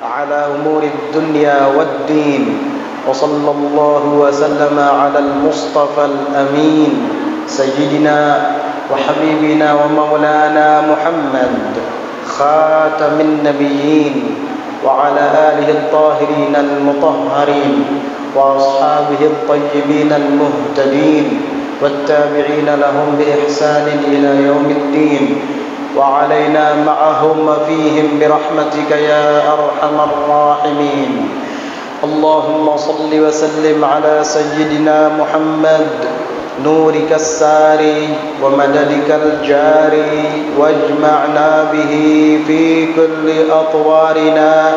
على أمور الدنيا والدين وصلى الله وسلم على المصطفى الأمين سيدنا وحبيبنا ومولانا محمد خاتم النبيين وعلى آله الطاهرين المطهرين وأصحابه الطيبين المهتدين والتابعين لهم بإحسان إلى يوم الدين وعلينا معهم فيهم برحمتك يا أرحم الراحمين. اللهم صل وسلم على سيدنا محمد نورك الساري ومددك الجاري واجمعنا به في كل أطوارنا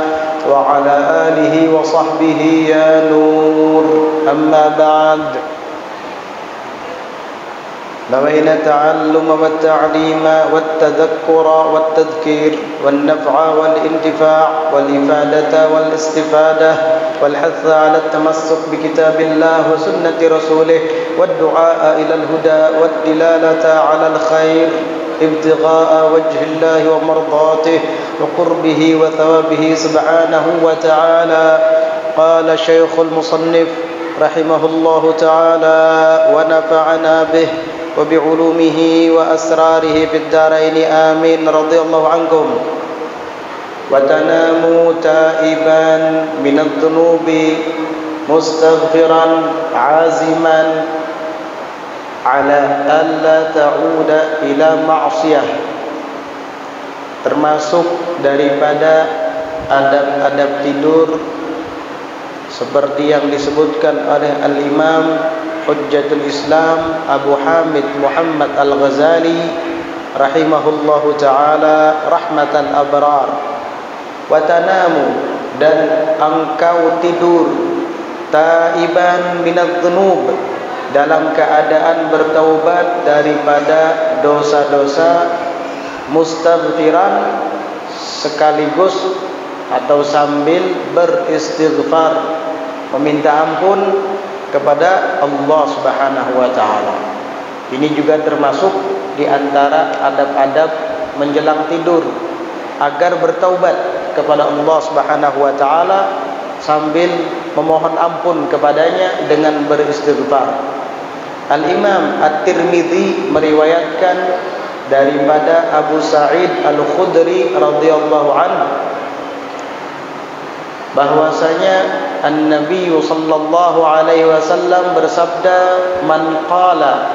وعلى آله وصحبه يا نور. أما بعد، نوينا التعلم والتعليم والتذكر والتذكير والنفع والانتفاع والإفادة والاستفادة والحث على التمسك بكتاب الله وسنة رسوله والدعاء إلى الهدى والدلالة على الخير ابتغاء وجه الله ومرضاته وقربه وثوابه سبحانه وتعالى. قال شيخ المصنف رحمه الله تعالى ونفعنا به وبعلومه وأسراره في الدارين آمين. رضي الله عنكم. وتناموا تائبا من الذنوب مستغفرا عازما على ألا تعود إلى معصية. Termasuk daripada adab-adab tidur seperti yang disebutkan oleh Al-Imam Hujjatul Islam Abu Hamid Muhammad Al-Ghazali rahimahullahu ta'ala rahmatan abrar. Watanamu, dan engkau tidur, taiban minadz dzunub, dalam keadaan bertaubat daripada dosa-dosa, mustaghfiran, sekaligus atau sambil beristighfar, meminta ampun kepada Allah Subhanahu wa taala. Ini juga termasuk di antara adab-adab menjelang tidur, agar bertaubat kepada Allah Subhanahu wa taala sambil memohon ampun kepadanya dengan beristighfar. Al-Imam At-Tirmidzi meriwayatkan daripada Abu Sa'id Al-Khudri radhiyallahu anhu bahwasanya An-Nabi sallallahu alaihi wasallam bersabda, "Man qala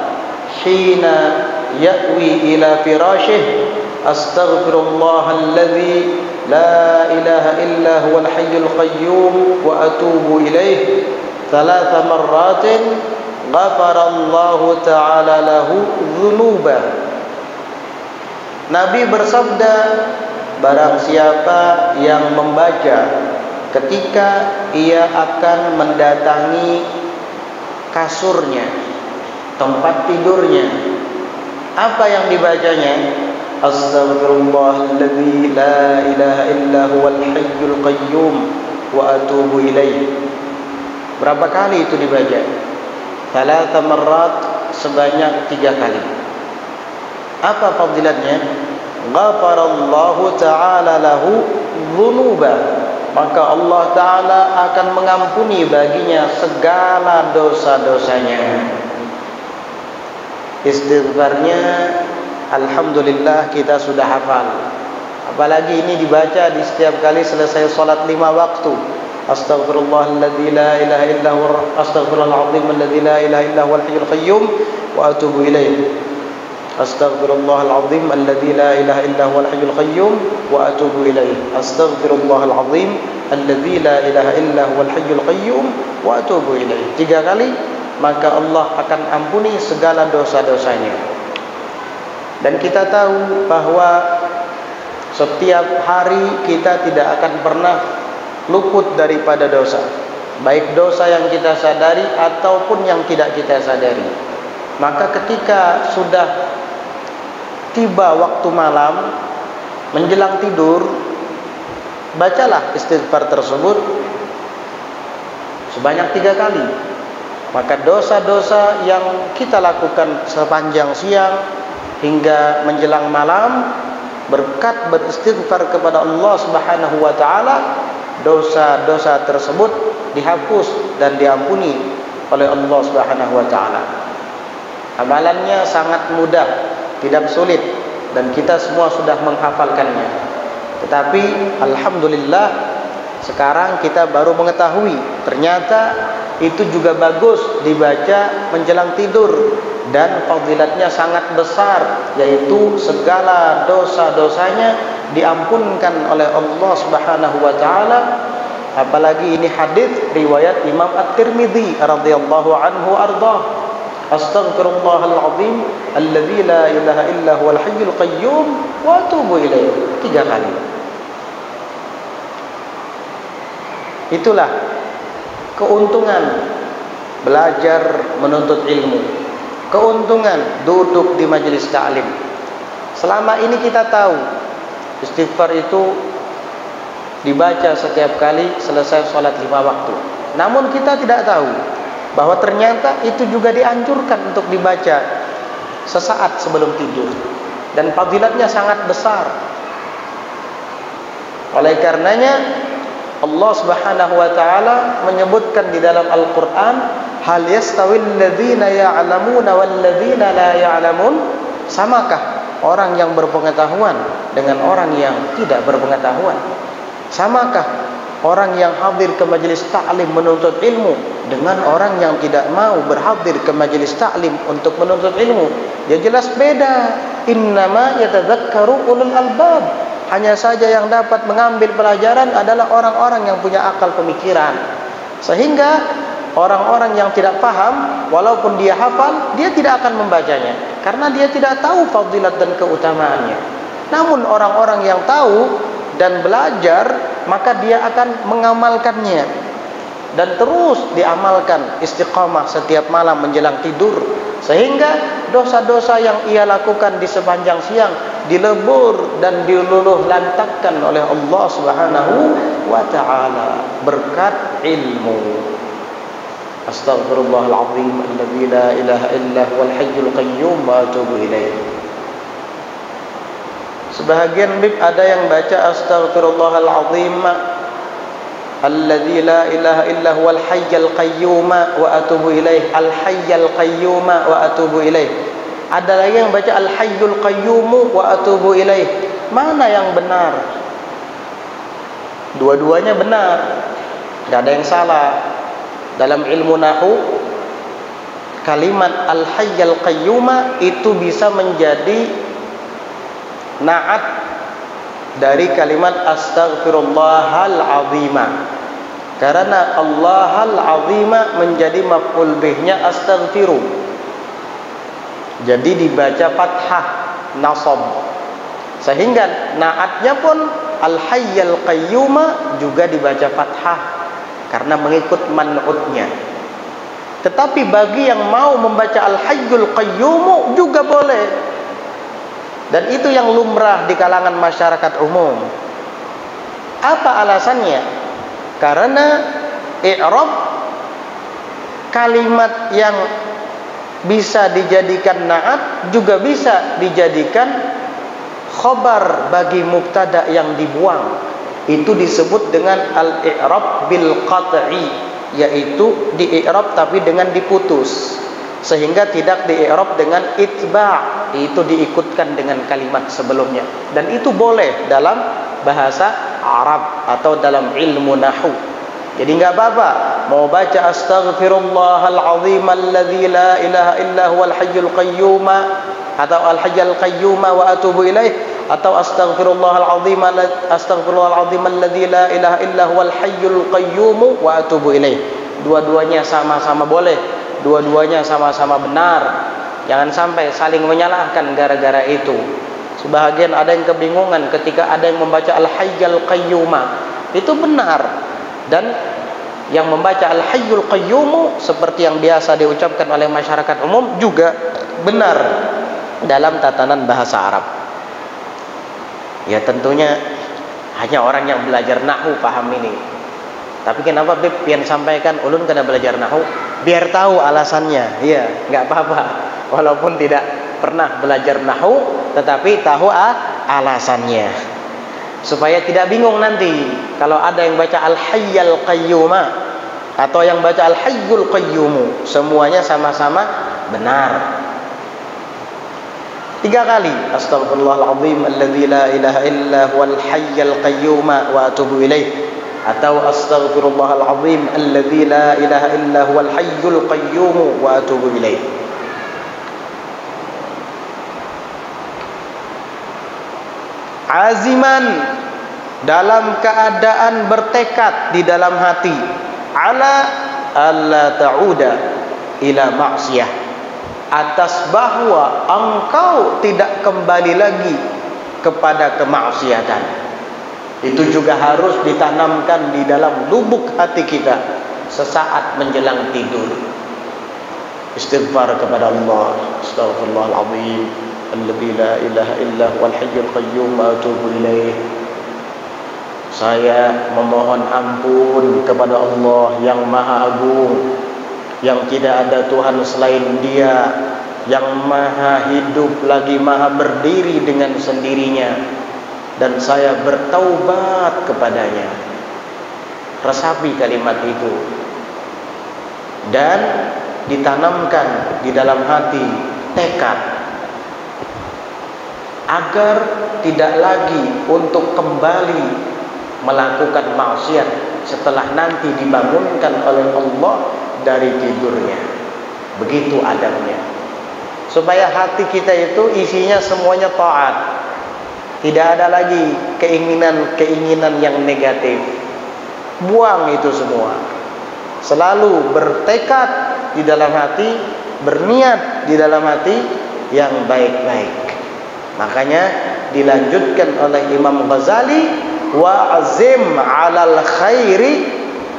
hina ya'wi ila firashih astaghfirullahal-ladzi la ilaha illa huwal hayyul qayyum wa atubu ilaih thalatha marratin ghafarallahu ta'ala lahu dzunubah." Nabi bersabda, barang siapa yang membaca ketika ia akan mendatangi kasurnya, tempat tidurnya, apa yang dibacanya? Astaghfirullahalladzi la ilaha illa huwal hayyul qayyum wa atubu ilaih. Berapa kali itu dibaca? Thalatha marrat, sebanyak 3 kali. Apa fadilatnya? Ghafarallahu ta'ala lahu dzunubah, maka Allah Ta'ala akan mengampuni baginya segala dosa-dosanya. Istighfarnya alhamdulillah kita sudah hafal, apalagi ini dibaca di setiap kali selesai salat 5 waktu. Astaghfirullahalladzi la ilaha illa huwa astaghfirullahal azim alladzi la ilaha illa huwal hayyul qayyum wa atubu ilaih. Astaghfirullahal azim alladzi la ilaha illa huwal hayyul qayyum wa atubu ilaih. Astaghfirullahal azim alladzi la ilaha illa huwal hayyul qayyum wa atubu ilaih. 3 kali, maka Allah akan ampuni segala dosa-dosanya. Dan kita tahu bahwa setiap hari kita tidak akan pernah luput daripada dosa, baik dosa yang kita sadari ataupun yang tidak kita sadari. Maka ketika sudah tiba waktu malam menjelang tidur, bacalah istighfar tersebut sebanyak 3 kali. Maka dosa-dosa yang kita lakukan sepanjang siang hingga menjelang malam, berkat beristighfar kepada Allah Subhanahu wa taala, dosa-dosa tersebut dihapus dan diampuni oleh Allah Subhanahu wa taala. Amalannya sangat mudah, tidak sulit, dan kita semua sudah menghafalkannya. Tetapi alhamdulillah sekarang kita baru mengetahui ternyata itu juga bagus dibaca menjelang tidur, dan fadilatnya sangat besar, yaitu segala dosa-dosanya diampunkan oleh Allah Subhanahu wa taala. Apalagi ini hadis riwayat Imam At-Tirmidzi radhiyallahu anhu ardah. Astaghfirullahal azim alladzi la ilaha illa huwal hayyul qayyum wa atubu ilaih. 3 kali. Itulah keuntungan belajar menuntut ilmu, keuntungan duduk di majelis ta'lim. Selama ini kita tahu istighfar itu dibaca setiap kali selesai sholat 5 waktu. Namun kita tidak tahu bahwa ternyata itu juga dianjurkan untuk dibaca sesaat sebelum tidur, dan fadilatnya sangat besar. Oleh karenanya Allah Subhanahu wa taala menyebutkan di dalam Al-Qur'an, hal yastawil ladzina ya'lamuna wal ladzina la ya'lamun? Samakah orang yang berpengetahuan dengan orang yang tidak berpengetahuan? Samakah orang yang hadir ke majelis ta'lim menuntut ilmu dengan orang yang tidak mau berhadir ke majelis ta'lim untuk menuntut ilmu? Ya jelas beda. Innama yatadzakkaru ulul albab. Hanya saja yang dapat mengambil pelajaran adalah orang-orang yang punya akal pemikiran. Sehingga orang-orang yang tidak paham, walaupun dia hafal, dia tidak akan membacanya, karena dia tidak tahu fadilat dan keutamaannya. Namun orang-orang yang tahu dan belajar, maka dia akan mengamalkannya dan terus diamalkan istiqamah setiap malam menjelang tidur, sehingga dosa-dosa yang ia lakukan di sepanjang siang dilebur dan diluluh lantakkan oleh Allah Subhanahu wa taala berkat ilmu. Astaghfirullahal azim alladzi la ilaha illa huwal hayyul qayyum wa atubu ilaih. Sebahagian bib ada yang baca astaghfirullahal azim alladzi la ilaha illa huwal hayyul qayyum wa atubu ilaih. Al hayyul qayyum wa atubu ilaih. Ada lagi yang baca al hayyul qayyum wa atubu ilaih. Mana yang benar? Dua-duanya benar, tidak ada yang salah. Dalam ilmu nahwu, kalimat al hayyul qayyum itu bisa menjadi na'at dari kalimat astaghfirullahal azima, karena Allahal azima menjadi maf'ul bihnya astaghfiru, jadi dibaca fathah nasab, sehingga na'atnya pun al hayyul qayyum juga dibaca fathah karena mengikut man'utnya. Tetapi bagi yang mau membaca al hayyul qayyum juga boleh, dan itu yang lumrah di kalangan masyarakat umum. Apa alasannya? Karena i'rab kalimat yang bisa dijadikan na'at juga bisa dijadikan khobar bagi mubtada yang dibuang. Itu disebut dengan al-i'rab bil qat'i, yaitu di-i'rab tapi dengan diputus, sehingga tidak di-i'rab dengan itba', itu diikutkan dengan kalimat sebelumnya. Dan itu boleh dalam bahasa Arab atau dalam ilmu nahwu. Jadi enggak apa-apa mau baca astaghfirullahal azim alladzi la ilaha illa huwal hayyul qayyum atau al hayyul qayyum wa atubu ilaih, atau astaghfirullahal azim alladzi la ilaha illa huwal hayyul qayyum wa atubu ilaih. Dua-duanya sama-sama boleh, dua-duanya sama-sama benar. Jangan sampai saling menyalahkan gara-gara itu. Sebahagian ada yang kebingungan ketika ada yang membaca al hayyul qayyum. Itu benar. Dan yang membaca al hayyul qayyum seperti yang biasa diucapkan oleh masyarakat umum juga benar dalam tatanan bahasa Arab. Ya tentunya hanya orang yang belajar nahwu paham ini. Tapi kenapa Bib yang sampaikan ulun kena belajar nahwu? Biar tahu alasannya. Iya, enggak apa-apa. Walaupun tidak pernah belajar nahwu, tetapi tahu alasannya. supaya tidak bingung nanti kalau ada yang baca Al-Hayyul Qayyum atau yang baca Al-Hayyul Qayyum, semuanya sama-sama benar. 3 kali Astaghfirullahaladzim alladzi la ilaha illa huwal hayyul qayyum wa atubu ilaih, atau Astaghfirullahaladzim alladzi la ilaha illa huwal hayyul qayyum wa atubu ilaih. Aziman, dalam keadaan bertekad di dalam hati, ala alla ta'uda ila ma'siyah, atas bahwa engkau tidak kembali lagi kepada kemaksiatan. Itu juga harus ditanamkan di dalam lubuk hati kita sesaat menjelang tidur. Istighfar kepada Allah. Astaghfirullahaladzim alladzi la ilaha illa huwal hayyul qayyum wa atubu ilaih. Saya memohon ampun kepada Allah yang Maha Agung, yang tidak ada Tuhan selain Dia, yang Maha hidup lagi Maha berdiri dengan sendirinya, dan saya bertaubat kepadanya. Resapi kalimat itu dan ditanamkan di dalam hati tekad agar tidak lagi untuk kembali melakukan maksiat setelah nanti dibangunkan oleh Allah dari tidurnya. Begitu adabnya, supaya hati kita itu isinya semuanya taat, tidak ada lagi keinginan-keinginan yang negatif. Buang itu semua, selalu bertekad di dalam hati, berniat di dalam hati yang baik-baik. Makanya dilanjutkan oleh Imam Ghazali, wa'azim 'alal khairi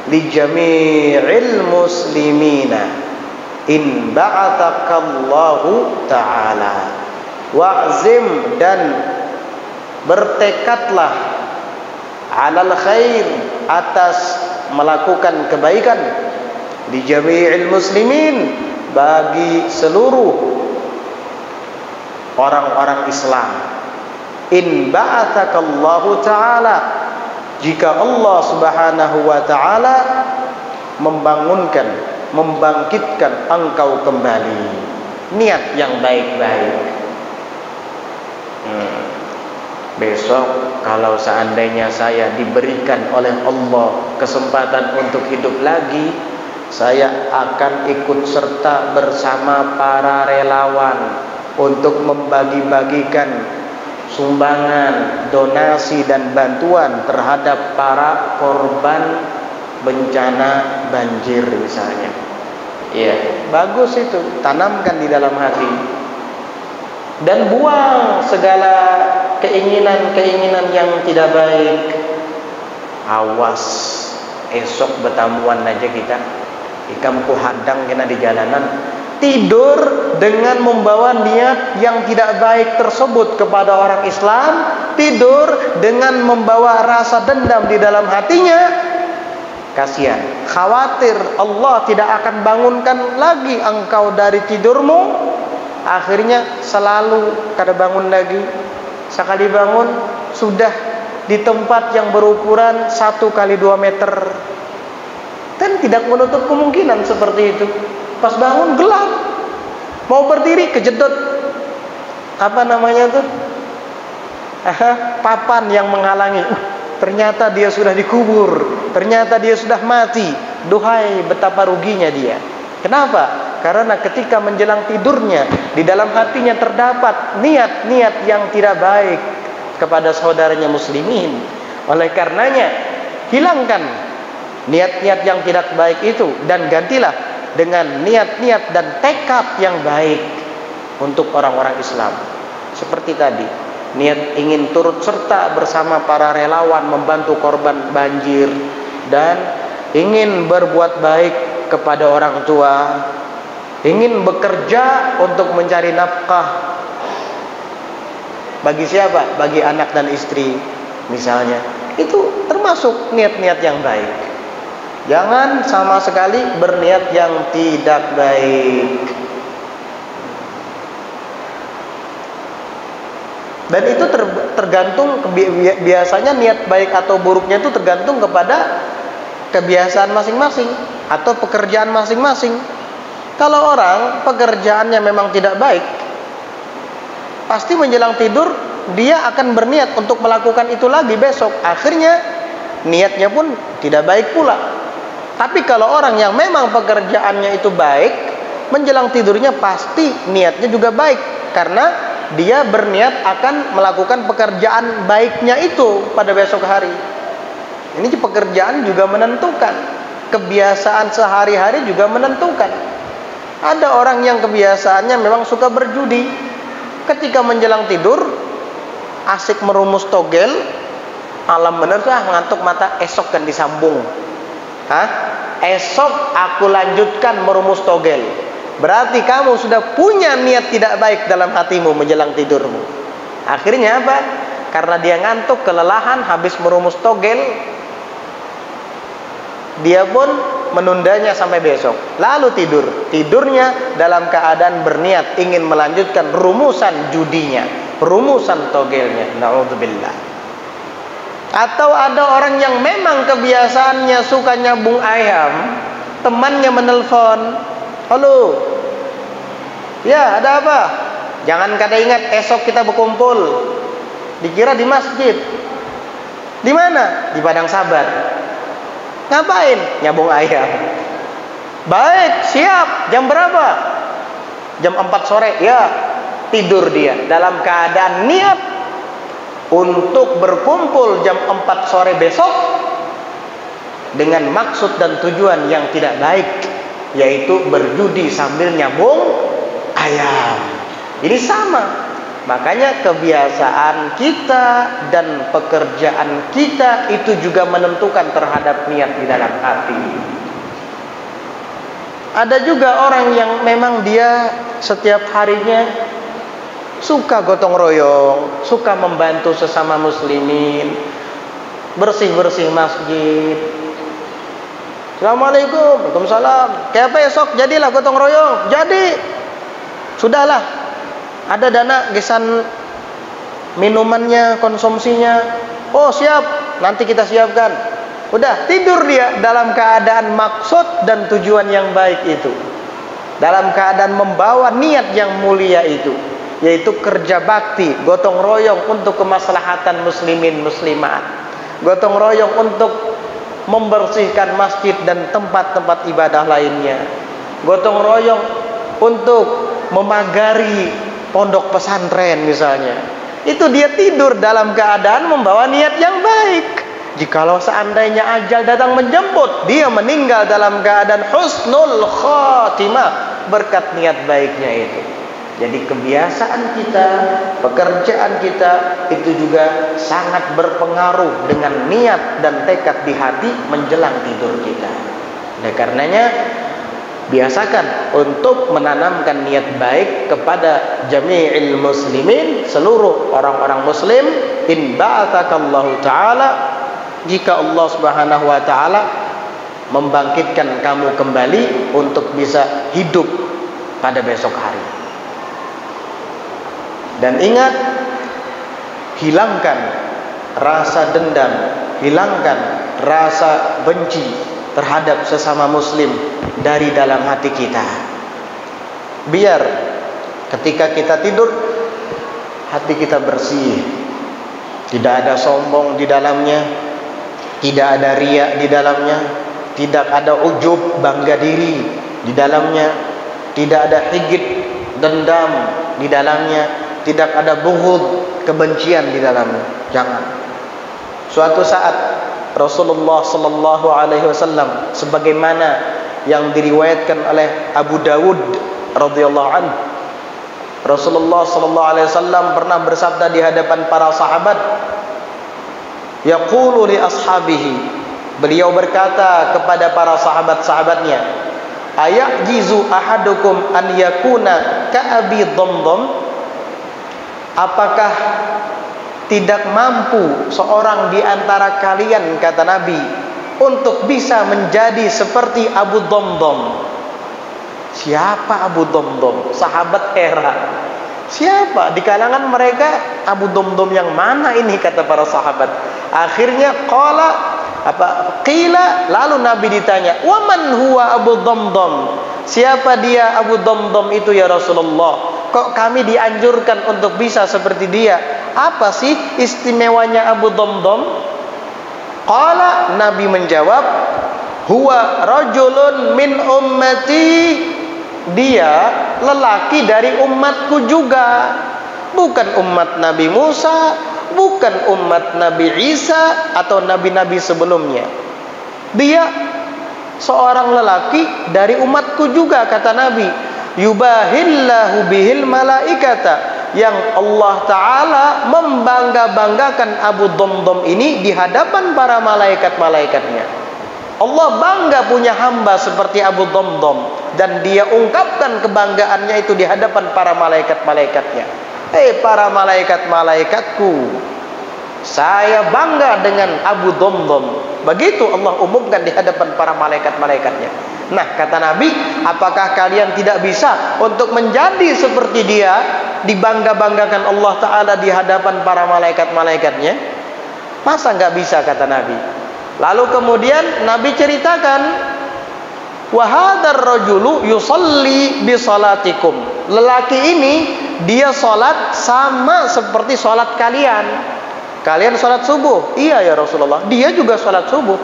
li jami'il muslimina in ba'athakallahu ta'ala. Wa'azim, dan bertekadlah, 'alal khair, atas melakukan kebaikan, li jami'il muslimin, bagi seluruh orang-orang Islam. In ba'athakallahu ta'ala, jika Allah subhanahu wa ta'ala membangunkan, membangkitkan engkau kembali. Niat yang baik-baik. Besok kalau seandainya saya diberikan oleh Allah kesempatan untuk hidup lagi, saya akan ikut serta bersama para relawan untuk membagi-bagikan sumbangan, donasi dan bantuan terhadap para korban bencana banjir misalnya. Ya, bagus itu, tanamkan di dalam hati. Dan buang segala keinginan-keinginan yang tidak baik. Awas, esok bertamuan aja kita. Ikam ku hadang kena di jalanan. Tidur dengan membawa niat yang tidak baik tersebut kepada orang Islam, tidur dengan membawa rasa dendam di dalam hatinya, kasihan, khawatir Allah tidak akan bangunkan lagi engkau dari tidurmu. Akhirnya selalu kada bangun lagi. Sekali bangun sudah di tempat yang berukuran 1 kali 2 meter. Kan tidak menutup kemungkinan seperti itu. Pas bangun gelap, mau berdiri kejedot apa namanya tuh, papan yang menghalangi. Ternyata dia sudah dikubur, ternyata dia sudah mati. Duhai, betapa ruginya dia. Kenapa? Karena ketika menjelang tidurnya, di dalam hatinya terdapat niat-niat yang tidak baik kepada saudaranya muslimin. Oleh karenanya, hilangkan niat-niat yang tidak baik itu dan gantilah dengan niat-niat dan tekad yang baik untuk orang-orang Islam. Seperti tadi, niat ingin turut serta bersama para relawan membantu korban banjir, dan ingin berbuat baik kepada orang tua, ingin bekerja untuk mencari nafkah. Bagi siapa? Bagi anak dan istri misalnya. Itu termasuk niat-niat yang baik. Jangan sama sekali berniat yang tidak baik. Dan itu tergantung, biasanya niat baik atau buruknya itu tergantung kepada kebiasaan masing-masing atau pekerjaan masing-masing. Kalau orang pekerjaannya memang tidak baik, pasti menjelang tidur dia akan berniat untuk melakukan itu lagi besok. Akhirnya niatnya pun tidak baik pula. Tapi kalau orang yang memang pekerjaannya itu baik, menjelang tidurnya pasti niatnya juga baik, karena dia berniat akan melakukan pekerjaan baiknya itu pada besok hari. Ini pekerjaan juga menentukan, kebiasaan sehari-hari juga menentukan. Ada orang yang kebiasaannya memang suka berjudi. Ketika menjelang tidur asik merumus togel, alam bener ngantuk mata, esok kan disambung. Esok aku lanjutkan merumus togel. Berarti kamu sudah punya niat tidak baik dalam hatimu menjelang tidurmu. Akhirnya apa? Karena dia ngantuk, kelelahan, habis merumus togel, dia pun menundanya sampai besok. Lalu tidur. Tidurnya dalam keadaan berniat ingin melanjutkan rumusan judinya, rumusan togelnya. Na'udzubillah. Atau ada orang yang memang kebiasaannya suka nyambung ayam, temannya menelpon, halo, ya ada apa? Jangan kada ingat esok kita berkumpul. Dikira di masjid. Di mana? Di Padang Sabar. Ngapain? Nyambung ayam. Baik, siap. Jam berapa? Jam 4 sore. Ya, tidur dia dalam keadaan niat untuk berkumpul jam 4 sore besok dengan maksud dan tujuan yang tidak baik, yaitu berjudi sambil nyambung ayam. Ini sama. Makanya kebiasaan kita dan pekerjaan kita itu juga menentukan terhadap niat di dalam hati. Ada juga orang yang memang dia setiap harinya suka gotong royong, suka membantu sesama muslimin, bersih-bersih masjid. Assalamualaikum, waalaikumsalam. Kayak apa esok? Jadilah gotong royong. Jadi, sudahlah. Ada dana gesan minumannya, konsumsinya. Oh siap, nanti kita siapkan. Udah tidur dia dalam keadaan maksud dan tujuan yang baik itu, dalam keadaan membawa niat yang mulia itu, yaitu kerja bakti, gotong royong untuk kemaslahatan muslimin muslimat, gotong royong untuk membersihkan masjid dan tempat-tempat ibadah lainnya, gotong royong untuk memagari pondok pesantren misalnya. Itu dia tidur dalam keadaan membawa niat yang baik. Jikalau seandainya ajal datang menjemput, dia meninggal dalam keadaan husnul khatimah berkat niat baiknya itu. Jadi kebiasaan kita, pekerjaan kita itu juga sangat berpengaruh dengan niat dan tekad di hati menjelang tidur kita. Oleh karenanya biasakan untuk menanamkan niat baik kepada jami'il muslimin, seluruh orang-orang muslim. In ba'athakallahu ta'ala, jika Allah subhanahu wa ta'ala membangkitkan kamu kembali untuk bisa hidup pada besok hari. Dan ingat, hilangkan rasa dendam, hilangkan rasa benci terhadap sesama muslim dari dalam hati kita. Biar ketika kita tidur hati kita bersih, tidak ada sombong di dalamnya, tidak ada riya di dalamnya, tidak ada ujub bangga diri di dalamnya, tidak ada higid dendam di dalamnya, tidak ada bughud kebencian di dalamnya. Jangan. Suatu saat Rasulullah sallallahu alaihi wasallam sebagaimana yang diriwayatkan oleh Abu Dawud radhiyallahu anhu, Rasulullah sallallahu alaihi wasallam pernah bersabda di hadapan para sahabat, yaqulu li ashabihi, beliau berkata kepada para sahabat-sahabatnya, ayajizu ahadukum an yakuna ka'abi dhamdham, apakah tidak mampu seorang di antara kalian, kata Nabi, untuk bisa menjadi seperti Abu Dhamdham? Siapa Abu Dhamdham? Sahabat heran. Siapa? Di kalangan mereka Abu Damdam yang mana ini, kata para sahabat. Akhirnya qila, lalu Nabi ditanya, "Wa man huwa Abu Damdam?" Siapa dia Abu Damdam itu ya Rasulullah? Kok kami dianjurkan untuk bisa seperti dia? Apa sih istimewanya Abu Damdam? Qala, Nabi menjawab, "Huwa rajulun min ummati." Dia lelaki dari umatku juga. Bukan umat Nabi Musa, bukan umat Nabi Isa atau nabi-nabi sebelumnya. Dia seorang lelaki dari umatku juga, kata Nabi. Yubahillahu bihil malaikata, yang Allah Ta'ala membangga-banggakan Abu Damdam ini di hadapan para malaikat-malaikatnya. Allah bangga punya hamba seperti Abu Damdam, dan dia ungkapkan kebanggaannya itu di hadapan para malaikat-malaikatnya. Para malaikat-malaikatku, saya bangga dengan Abu Damdam. Begitu Allah umumkan di hadapan para malaikat-malaikatnya. Nah, kata Nabi, apakah kalian tidak bisa untuk menjadi seperti dia, dibangga-banggakan Allah Ta'ala di hadapan para malaikat-malaikatnya? Masa nggak bisa, kata Nabi. Lalu kemudian Nabi ceritakan, wa hadzal rajulu yusalli bi salatikum. Lelaki ini dia salat sama seperti salat kalian. Kalian salat subuh? Iya ya Rasulullah. Dia juga salat subuh.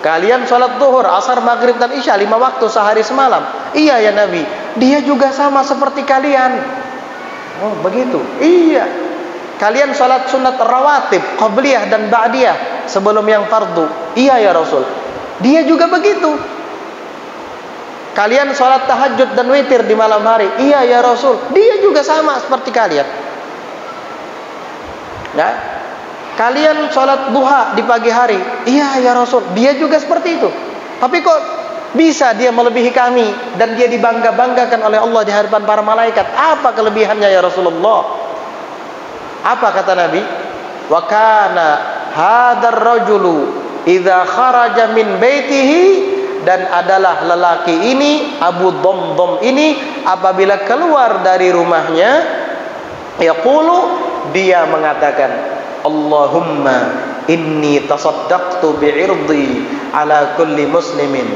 Kalian salat zuhur, asar, maghrib dan isya 5 waktu sehari semalam. Iya ya Nabi. Dia juga sama seperti kalian. Oh, begitu. Iya. Kalian salat sunat rawatib, qabliyah dan ba'diyah sebelum yang fardu. Iya ya Rasul. Dia juga begitu. Kalian salat tahajud dan witir di malam hari. Iya ya Rasul. Dia juga sama seperti kalian. Ya. Kalian salat duha di pagi hari. Iya ya Rasul. Dia juga seperti itu. Tapi kok bisa dia melebihi kami dan dia dibangga-banggakan oleh Allah di hadapan para malaikat? Apa kelebihannya ya Rasulullah? Apa kata Nabi? Wa kana hadzal rajulu idza kharaja min baitihi, dan adalah lelaki ini Abu Damdam ini apabila keluar dari rumahnya, yaqulu, dia mengatakan, Allahumma inni tasaddaqtu bi'irdi ala kulli muslimin.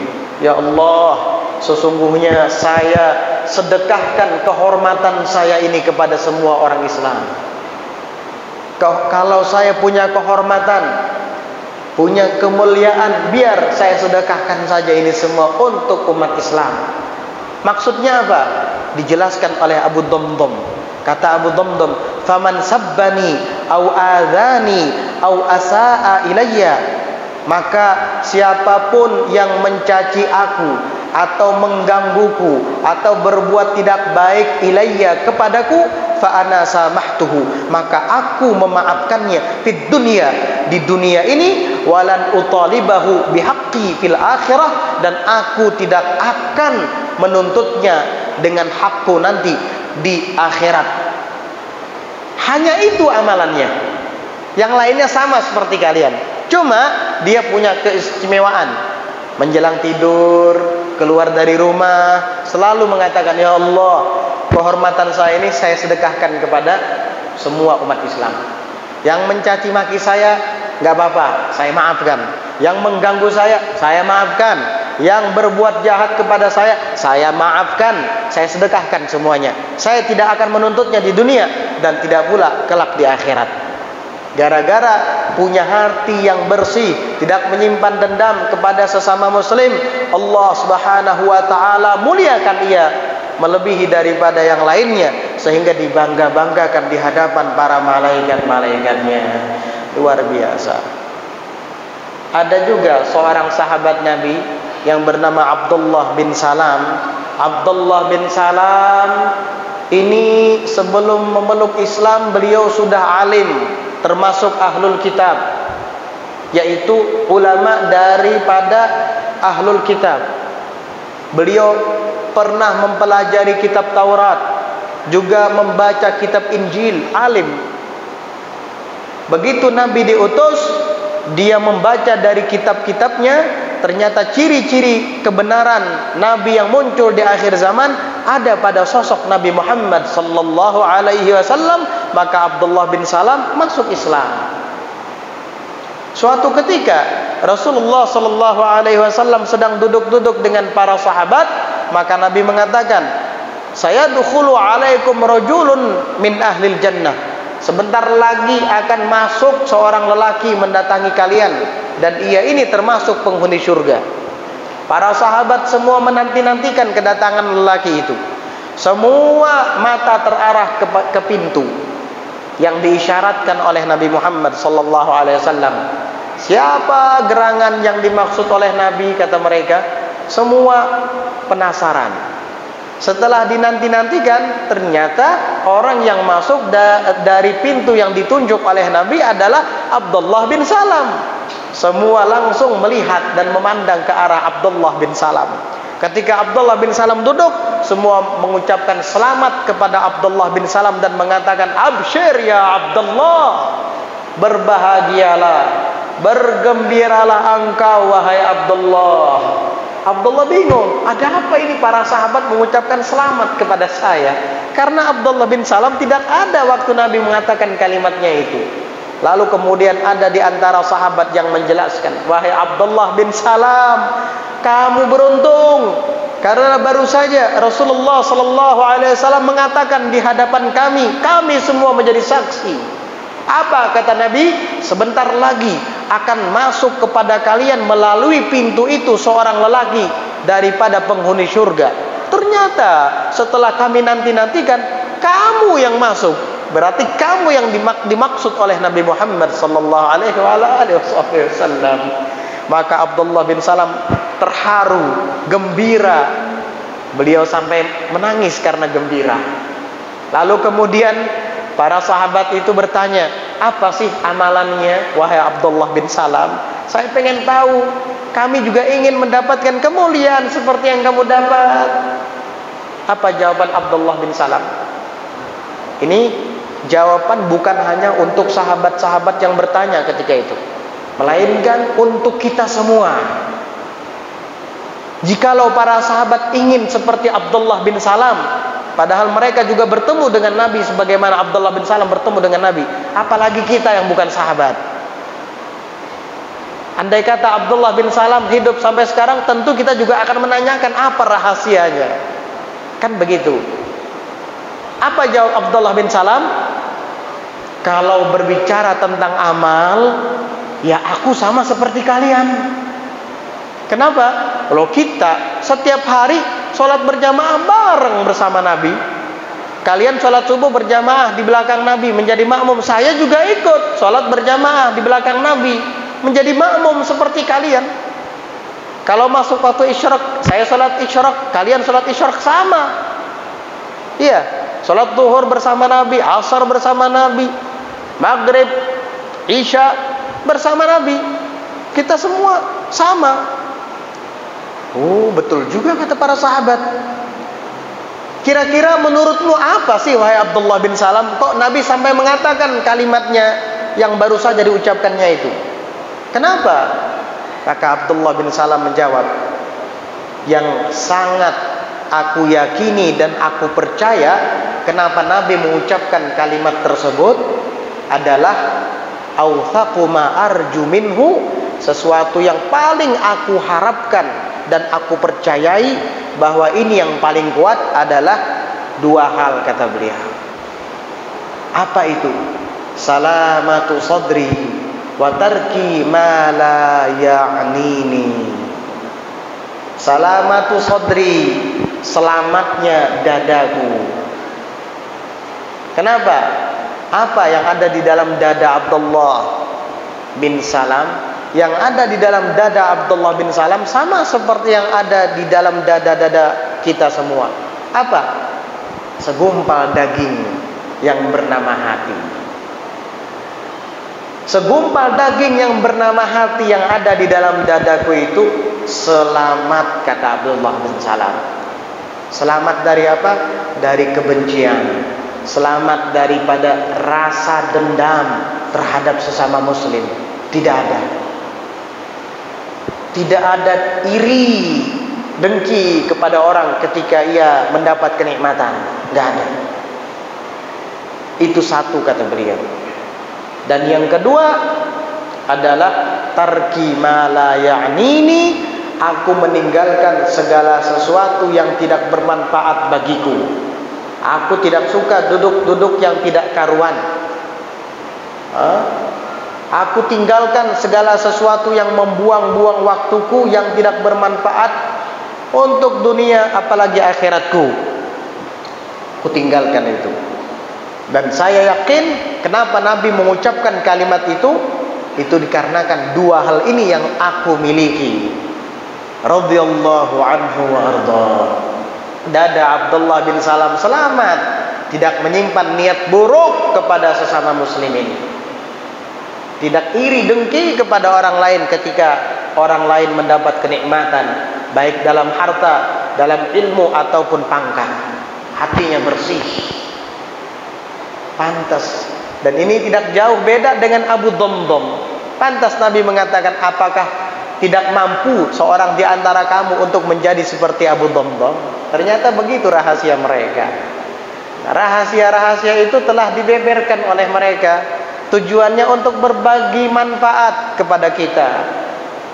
Ya Allah, sesungguhnya saya sedekahkan kehormatan saya ini kepada semua orang Islam. Kalau saya punya kehormatan, punya kemuliaan, biar saya sedekahkan saja ini semua untuk umat Islam. Maksudnya apa? Dijelaskan oleh Abu Damdam. Kata Abu Damdam, faman sabbani au adzani au asaa ilayya, maka siapapun yang mencaci aku atau menggangguku atau berbuat tidak baik ilayya, kepadaku, fa ana samahtuhu, maka aku memaafkannya fid dunya, di dunia ini, walan utalibahu bihaqqi fil akhirah, dan aku tidak akan menuntutnya dengan hakku nanti di akhirat. Hanya itu amalannya. Yang lainnya sama seperti kalian. Cuma dia punya keistimewaan. Menjelang tidur, keluar dari rumah, selalu mengatakan, ya Allah, kehormatan saya ini saya sedekahkan kepada semua umat Islam. Yang mencaci maki saya, nggak apa-apa, saya maafkan. Yang mengganggu saya maafkan. Yang berbuat jahat kepada saya maafkan. Saya sedekahkan semuanya. Saya tidak akan menuntutnya di dunia dan tidak pula kelak di akhirat. Gara-gara punya hati yang bersih, tidak menyimpan dendam kepada sesama muslim, Allah Subhanahu wa taala muliakan ia melebihi daripada yang lainnya, sehingga dibangga-banggakan di hadapan para malaikat-malaikatnya. Luar biasa. Ada juga seorang sahabat Nabi yang bernama Abdullah bin Salam. Abdullah bin Salam ini sebelum memeluk Islam beliau sudah alim, termasuk ahlul kitab, yaitu ulama daripada ahlul kitab. Beliau pernah mempelajari kitab Taurat, juga membaca kitab Injil, alim. Begitu Nabi diutus, dia membaca dari kitab-kitabnya. Ternyata ciri-ciri kebenaran Nabi yang muncul di akhir zaman ada pada sosok Nabi Muhammad sallallahu alaihi wasallam, maka Abdullah bin Salam masuk Islam. Suatu ketika Rasulullah sallallahu alaihi wasallam sedang duduk-duduk dengan para sahabat, maka Nabi mengatakan, "Saya dukhulu alaikum rajulun min ahlil jannah." Sebentar lagi akan masuk seorang lelaki mendatangi kalian, dan ia ini termasuk penghuni surga. Para sahabat semua menanti-nantikan kedatangan lelaki itu. Semua mata terarah ke pintu yang diisyaratkan oleh Nabi Muhammad sallallahu alaihi wasallam. Siapa gerangan yang dimaksud oleh Nabi, kata mereka. Semua penasaran. Setelah dinanti-nantikan, ternyata orang yang masuk dari pintu yang ditunjuk oleh Nabi adalah Abdullah bin Salam. Semua langsung melihat dan memandang ke arah Abdullah bin Salam. Ketika Abdullah bin Salam duduk, semua mengucapkan selamat kepada Abdullah bin Salam dan mengatakan, "Absyir ya Abdullah." Berbahagialah, bergembiralah engkau wahai Abdullah. Abdullah bingung, ada apa ini para sahabat mengucapkan selamat kepada saya? Karena Abdullah bin Salam tidak ada waktu Nabi mengatakan kalimatnya itu. Lalu kemudian ada di antara sahabat yang menjelaskan, "Wahai Abdullah bin Salam, kamu beruntung karena baru saja Rasulullah sallallahu alaihi wasallam mengatakan di hadapan kami semua menjadi saksi." Apa kata Nabi? "Sebentar lagi akan masuk kepada kalian melalui pintu itu seorang lelaki daripada penghuni surga." Ternyata setelah kami nanti-nantikan, kamu yang masuk. Berarti kamu yang dimaksud oleh Nabi Muhammad sallallahu alaihi wasallam. Maka Abdullah bin Salam terharu, gembira. Beliau sampai menangis karena gembira. Lalu kemudian para sahabat itu bertanya, "Apa sih amalannya, wahai Abdullah bin Salam? Saya pengen tahu. Kami juga ingin mendapatkan kemuliaan seperti yang kamu dapat." Apa jawaban Abdullah bin Salam? Ini jawaban bukan hanya untuk sahabat-sahabat yang bertanya ketika itu, melainkan untuk kita semua. Jikalau para sahabat ingin seperti Abdullah bin Salam, padahal mereka juga bertemu dengan Nabi sebagaimana Abdullah bin Salam bertemu dengan Nabi, apalagi kita yang bukan sahabat. Andai kata Abdullah bin Salam hidup sampai sekarang, tentu kita juga akan menanyakan apa rahasianya. Kan begitu. Apa jawab Abdullah bin Salam? "Kalau berbicara tentang amal, ya aku sama seperti kalian." Kenapa? Kalau kita setiap hari sholat berjamaah bareng bersama Nabi. Kalian sholat subuh berjamaah di belakang Nabi menjadi makmum. Saya juga ikut sholat berjamaah di belakang Nabi menjadi makmum seperti kalian. Kalau masuk waktu isyraq, saya sholat isyraq, kalian sholat isyraq sama. Iya, sholat zuhur bersama Nabi, asar bersama Nabi, maghrib, isya bersama Nabi. Kita semua sama. Oh, betul juga kata para sahabat. Kira-kira menurutmu apa sih wahai Abdullah bin Salam, kok Nabi sampai mengatakan kalimatnya yang baru saja diucapkannya itu? Kenapa? Maka Abdullah bin Salam menjawab, "Yang sangat aku yakini dan aku percaya kenapa Nabi mengucapkan kalimat tersebut adalah authaqu ma arju minhu, sesuatu yang paling aku harapkan dan aku percayai bahwa ini yang paling kuat adalah dua hal," kata beliau. Apa itu? "Salamatu sadri wa tarki ma la ya'nini." Salamatu sadri, selamatnya dadaku. Kenapa? Apa yang ada di dalam dada Abdullah bin Salam? Yang ada di dalam dada Abdullah bin Salam sama seperti yang ada di dalam dada-dada kita semua. Apa? Segumpal daging yang bernama hati. Segumpal daging yang bernama hati yang ada di dalam dadaku itu selamat, kata Abdullah bin Salam. Selamat dari apa? Dari kebencian. Selamat daripada rasa dendam terhadap sesama muslim. Tidak ada. Tidak ada iri dengki kepada orang ketika ia mendapat kenikmatan. Enggak ada. Itu satu kata beliau. Dan yang kedua adalah tarki ma la ya'nini, aku meninggalkan segala sesuatu yang tidak bermanfaat bagiku. Aku tidak suka duduk-duduk yang tidak karuan. Aku tinggalkan segala sesuatu yang membuang-buang waktuku, yang tidak bermanfaat untuk dunia apalagi akhiratku. Aku tinggalkan itu. Dan saya yakin kenapa Nabi mengucapkan kalimat itu dikarenakan dua hal ini yang aku miliki. Radhiyallahu anhu wa arda. Dada Abdullah bin Salam selamat, tidak menyimpan niat buruk kepada sesama muslimin. Tidak iri dengki kepada orang lain ketika orang lain mendapat kenikmatan, baik dalam harta, dalam ilmu ataupun pangkat. Hatinya bersih, pantas. Dan ini tidak jauh beda dengan Abu Dhamdham. Pantas Nabi mengatakan, apakah tidak mampu seorang di antara kamu untuk menjadi seperti Abu Dhamdham? Ternyata begitu rahasia mereka. Rahasia-rahasia itu telah dibeberkan oleh mereka. Tujuannya untuk berbagi manfaat kepada kita,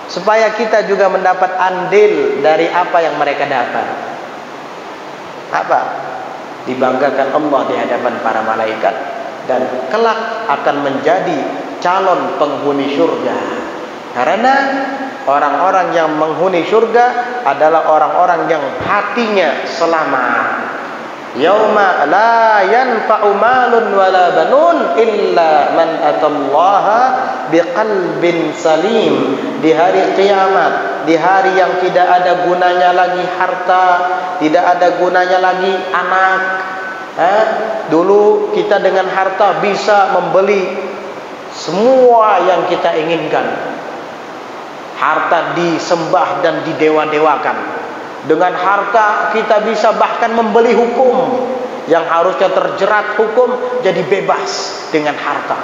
supaya kita juga mendapat andil dari apa yang mereka dapat. Apa? Dibanggakan Allah di hadapan para malaikat, dan kelak akan menjadi calon penghuni surga. Karena orang-orang yang menghuni surga adalah orang-orang yang hatinya selamat. Yauma la yanfa'u malun wala banun illa man atallaha biqalbin salim. Di hari kiamat, di hari yang tidak ada gunanya lagi harta, tidak ada gunanya lagi anak. Dulu kita dengan harta bisa membeli semua yang kita inginkan. Harta disembah dan didewa-dewakan. Dengan harta kita bisa bahkan membeli hukum yang harusnya terjerat hukum jadi bebas dengan harta.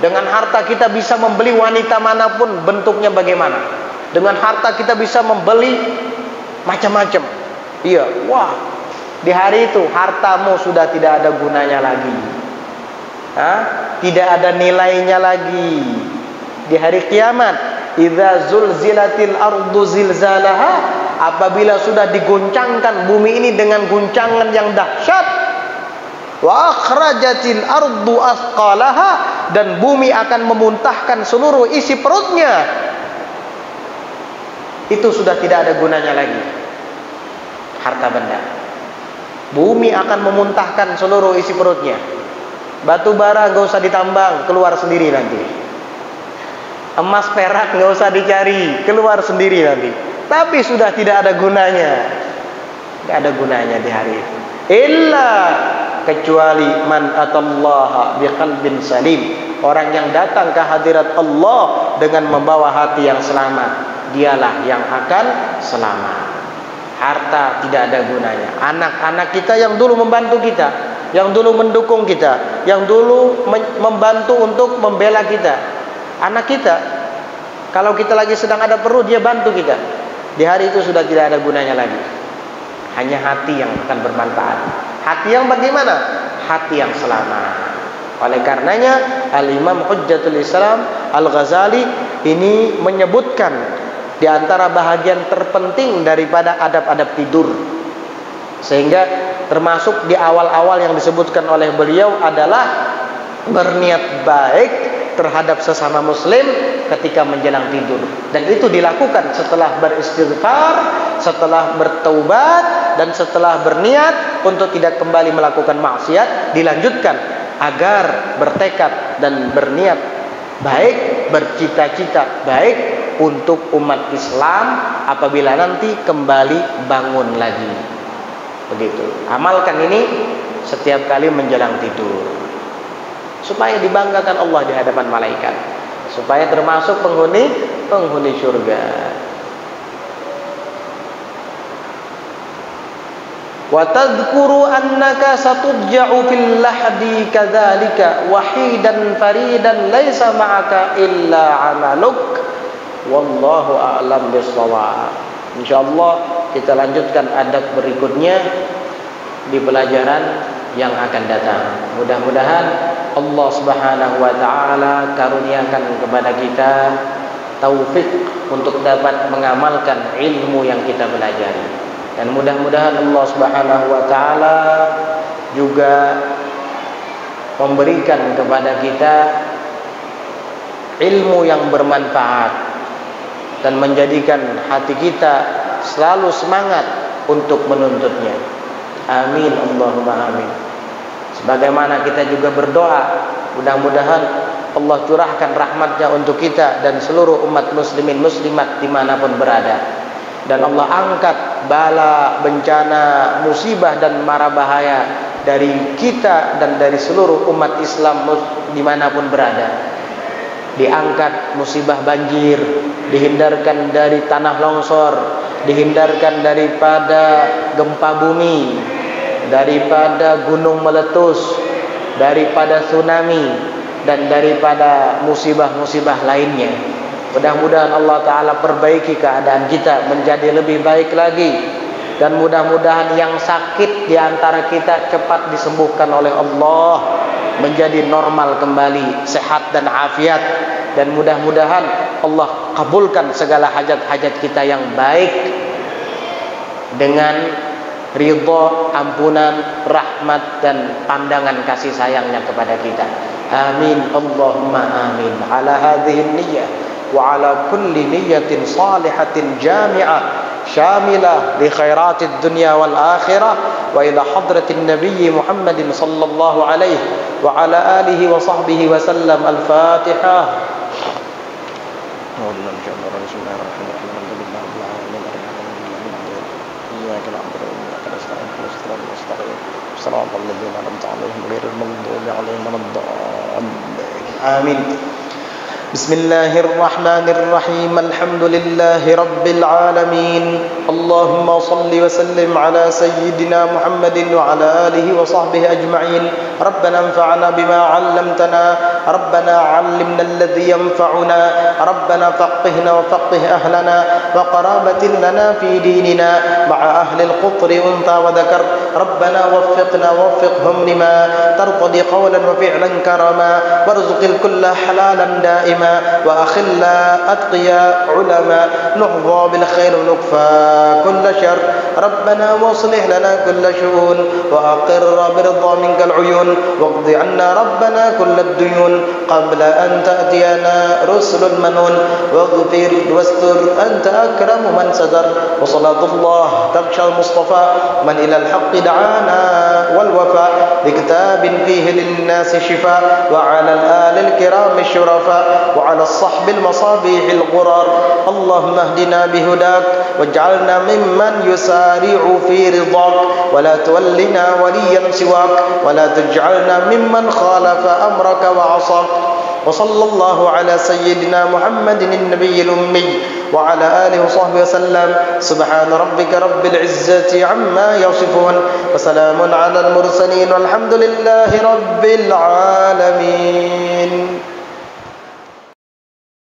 Dengan harta kita bisa membeli wanita manapun bentuknya bagaimana. Dengan harta kita bisa membeli macam-macam. Iya, wah. Di hari itu hartamu sudah tidak ada gunanya lagi. Tidak ada nilainya lagi. Di hari kiamat, idza zulzilatil ardu zilzalaha, apabila sudah digoncangkan bumi ini dengan guncangan yang dahsyat, wa akhrajatil ardu asqalaha, dan bumi akan memuntahkan seluruh isi perutnya, itu sudah tidak ada gunanya lagi harta benda. Bumi akan memuntahkan seluruh isi perutnya. Batu bara gak usah ditambang, keluar sendiri nanti. Emas perak gak usah dicari, keluar sendiri nanti. Tapi sudah tidak ada gunanya. Tidak ada gunanya di hari itu. Illa, kecuali man atallaha biqalbin salim. Orang yang datang ke hadirat Allah dengan membawa hati yang selamat, dialah yang akan selamat. Harta tidak ada gunanya. Anak-anak kita yang dulu membantu kita, yang dulu mendukung kita, yang dulu membantu untuk membela kita. Anak kita, kalau kita lagi sedang ada perlu, dia bantu kita. Di hari itu sudah tidak ada gunanya lagi. Hanya hati yang akan bermanfaat. Hati yang bagaimana? Hati yang selamat. Oleh karenanya Al-Imam Hujjatul Islam Al-Ghazali ini menyebutkan di antara bahagian terpenting daripada adab-adab tidur. Sehingga termasuk di awal-awal yang disebutkan oleh beliau adalah berniat baik terhadap sesama muslim ketika menjelang tidur. Dan itu dilakukan setelah beristighfar, setelah bertaubat, dan setelah berniat untuk tidak kembali melakukan maksiat. Dilanjutkan agar bertekad dan berniat baik, bercita-cita baik untuk umat Islam apabila nanti kembali bangun lagi. Begitu. Amalkan ini setiap kali menjelang tidur, supaya dibanggakan Allah di hadapan malaikat, supaya termasuk penghuni surga. Wa tadhkuru annaka satudja'u fil lahdi kadzalika wahidan faridan laisa ma'aka illa 'amaluk wallahu a'lam bissawab. Insyaallah kita lanjutkan adab berikutnya di pelajaran yang akan datang. Mudah-mudahan Allah Subhanahu wa taala karuniakan kepada kita taufik untuk dapat mengamalkan ilmu yang kita pelajari. Dan mudah-mudahan Allah Subhanahu wa taala juga memberikan kepada kita ilmu yang bermanfaat dan menjadikan hati kita selalu semangat untuk menuntutnya. Amin Allahumma amin. Sebagaimana kita juga berdoa, mudah-mudahan Allah curahkan rahmatnya untuk kita dan seluruh umat muslimin muslimat dimanapun berada. Dan Allah angkat bala, bencana, musibah dan mara bahaya dari kita dan dari seluruh umat Islam dimanapun berada. Diangkat musibah banjir, dihindarkan dari tanah longsor, dihindarkan daripada gempa bumi, daripada gunung meletus, daripada tsunami, dan daripada musibah-musibah lainnya. Mudah-mudahan Allah Ta'ala perbaiki keadaan kita menjadi lebih baik lagi. Dan mudah-mudahan yang sakit di antara kita cepat disembuhkan oleh Allah, menjadi normal kembali, sehat dan afiat. Dan mudah-mudahan Allah kabulkan segala hajat-hajat kita yang baik dengan ridha, ampunan, rahmat dan pandangan kasih sayangnya kepada kita. Amin Allahumma amin. Ala hadhihi niyyah wa ala kulli niyyatin salihatin jami'ah syamilah li khairatid dunya wal akhirah wa ila hadratin nabiyyi Muhammadin sallallahu alaihi wa ala alihi wa sahbihi wa sallam. Al-Fatihah. Amin. Bismillahirrahmanirrahim. Alhamdulillahi rabbil alamin. Allahumma salli wa sallim ala sayyidina Muhammadin wa ala alihi wa sahbihi ajma'in. Rabbana anfa'na bima 'allamtana, Rabbana 'allimna alladhi yanfa'una, Rabbana faqihna wa faqih ahlana wa qarabatin lana fi dinina ma'a ahli al-qutri unta wa dhakar. Rabbana waffiqna waffiqhum lima tarqadi qawlan wa fi'lan karama warzuqil kulla halalan da'ima وأخلا أتقيا علماء نحظى بالخير ونكفى كل شر. ربنا واصلح لنا كل شؤون وأقر برضا منك العيون واقض عنا ربنا كل الديون قبل أن تأتينا رسل المنون واغفر واستر أنت أكرم من ستر. وصلاة الله تغشى المصطفى من إلى الحق دعانا والوفاء بكتاب فيه للناس شفاء وعلى الآل الكرام الشرفاء وعلى الصحب المصابيح الغرار. اللهم اهدنا بهداك واجعلنا ممن يسارع في رضاك ولا تولنا وليا سواك ولا تجعلنا ممن خالف أمرك وعصاك. وصلى الله على سيدنا محمد النبي الأمي وعلى آله وصحبه وسلم. سبحان ربك رب العزة عما يصفون وسلام على المرسلين والحمد لله رب العالمين.